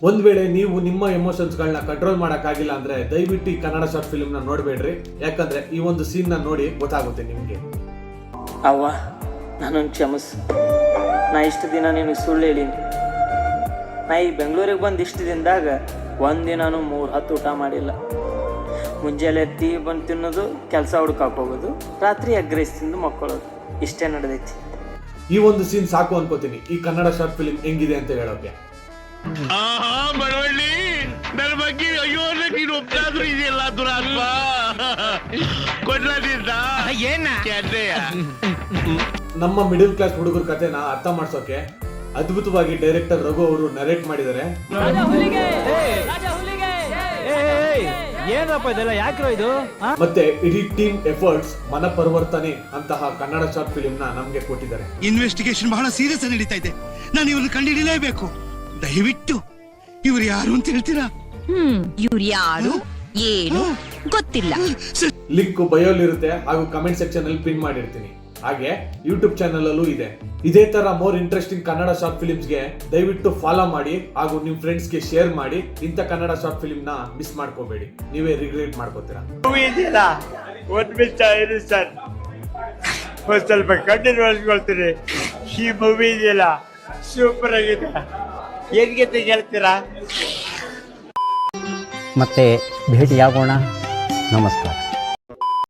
ಒಂದ್ ವೇಳೆ ನೀವು ನಿಮ್ಮ ಎಮೋಷನ್ಸ್ಗಳನ್ನ ಕಂಟ್ರೋಲ್ ಮಾಡೋಕ್ಕಾಗಿಲ್ಲ ಅಂದ್ರೆ ದಯವಿಟ್ಟು ಈ ಕನ್ನಡ ಶಾರ್ಟ್ ಫಿಲ್ಮ್ನ ನೋಡಬೇಡ್ರಿ. ಯಾಕಂದ್ರೆ ಈ ಒಂದು ಸೀನ್ನ ನೋಡಿ ಗೊತ್ತಾಗುತ್ತೆ ನಿಮಗೆ. ಅವ್ವ ನಾನೊಂದು ಕ್ಷಮಿಸು. ನಾ ಇಷ್ಟು ದಿನ ನೀನು ಸುಳ್ಳು ಹೇಳೀನಿ. ನಾ ಈ ಬೆಂಗಳೂರಿಗೆ ಬಂದು ಇಷ್ಟು ದಿನದಾಗ ಒಂದಿನಾನು 3 ಹೊತ್ತು ಊಟ ಮಾಡಿಲ್ಲ. ಮುಂಜಾನೆ ಎತ್ತಿ ಬಂದು ತಿನ್ನೋದು, ಕೆಲಸ ಹುಡ್ಕಾಕ್ ಹೋಗೋದು, ರಾತ್ರಿ ಎಗ್ ರೈಸ್ ತಿಂದು ಮಕ್ಕಳೋದು, ಇಷ್ಟೇ ನಡೆದೈತಿ. ಈ ಒಂದು ಸೀನ್ ಸಾಕು ಅನ್ಕೋತೀನಿ ಈ ಕನ್ನಡ ಶಾರ್ಟ್ ಫಿಲ್ಮ್ ಹೆಂಗಿದೆ ಅಂತ ಹೇಳೋಕೆ. ಬಡವಳ್ಳಿ ನನ್ನ ಬಗ್ಗೆ ಅಯ್ಯೋ ನೀನು ಒಪ್ಪಾದ್ರೂ ಇದೆಯಲ್ಲ ದುರಾತ್ಮ ಕೊಡ್ಲಿದ್ದ ಏನ ನಮ್ಮ ಮಿಡಲ್ ಕ್ಲಾಸ್ ಹುಡುಗರ ಕಥೆನ ಅರ್ಥ ಮಾಡ್ಸೋಕೆ ಅದ್ಭುತವಾಗಿ ಡೈರೆಕ್ಟರ್ ರಘು ಅವರು ನರೇಟ್ ಮಾಡಿದ್ದಾರೆ. ಏನಪ್ಪ ಇದೆಲ್ಲ ಯಾಕ್ರೋ ಇದು? ಮತ್ತೆ ಇಡೀ ಟೀಮ್ ಎಫರ್ಟ್ಸ್ ಮನಪರಿವರ್ತನೆ ಅಂತಹ ಕನ್ನಡ ಶಾರ್ಟ್ ಫಿಲ್ಮ್ ನ ನಮ್ಗೆ ಕೊಟ್ಟಿದ್ದಾರೆ. ಇನ್ವೆಸ್ಟಿಗೇಷನ್ ಬಹಳ ಸೀರಿಯಸ್ ನಡೀತಾ ಇದೆ. ನಾನು ಇವ್ರನ್ನ ಕಂಡುಹಿಡಿಯಲೇಬೇಕು. ದಯವಿಟ್ಟು ಇವ್ರು ಯಾರು ಅಂತ ಹೇಳ್ತೀರಾ? ಇವ್ರು ಯಾರು ಏನು ಗೊತ್ತಿಲ್ಲ. ಲಿಂಕ್ ಬಯೋಲ್ ಇರುತ್ತೆ ಹಾಗೂ ಕಮೆಂಟ್ ಸೆಕ್ಷನ್ ಅಲ್ಲಿ ಪಿನ್ ಮಾಡಿರ್ತೀನಿ. ಹಾಗೆ ಯೂಟ್ಯೂಬ್ ಚಾನಲ್ ಅಲ್ಲೂ ಇದೆ. ಇದೇ ತರ more interesting Kannada short films ಗೆ ದಯವಿಟ್ಟು ಫಾಲೋ ಮಾಡಿ ಹಾಗೂ ನಿಮ್ ಫ್ರೆಂಡ್ಸ್ ಗೆ ಶೇರ್ ಮಾಡಿ. ಇಂಥ ಕನ್ನಡ ಶಾರ್ಟ್ ಫಿಲ್ಮ್ ನ ಮಿಸ್ ಮಾಡ್ಕೋಬೇಡಿ, ನೀವೇ ರಿಗ್ರೆಟ್ ಮಾಡ್ಕೋತೀರಾ. ಸ್ವಲ್ಪ ಕಣ್ಣೀರು ಒರೆಸ್ಕೊಳ್ತೀರಿ. ಈ ಮೂವಿ ಇದೆಯಲ್ಲ ಸೂಪರ್ ಆಗಿದೆ. ಏನ್ಗೆ ಹೇಳ್ತೀರಾ? ಮತ್ತೆ ಭೇಟಿಯಾಗೋಣ. ನಮಸ್ಕಾರ.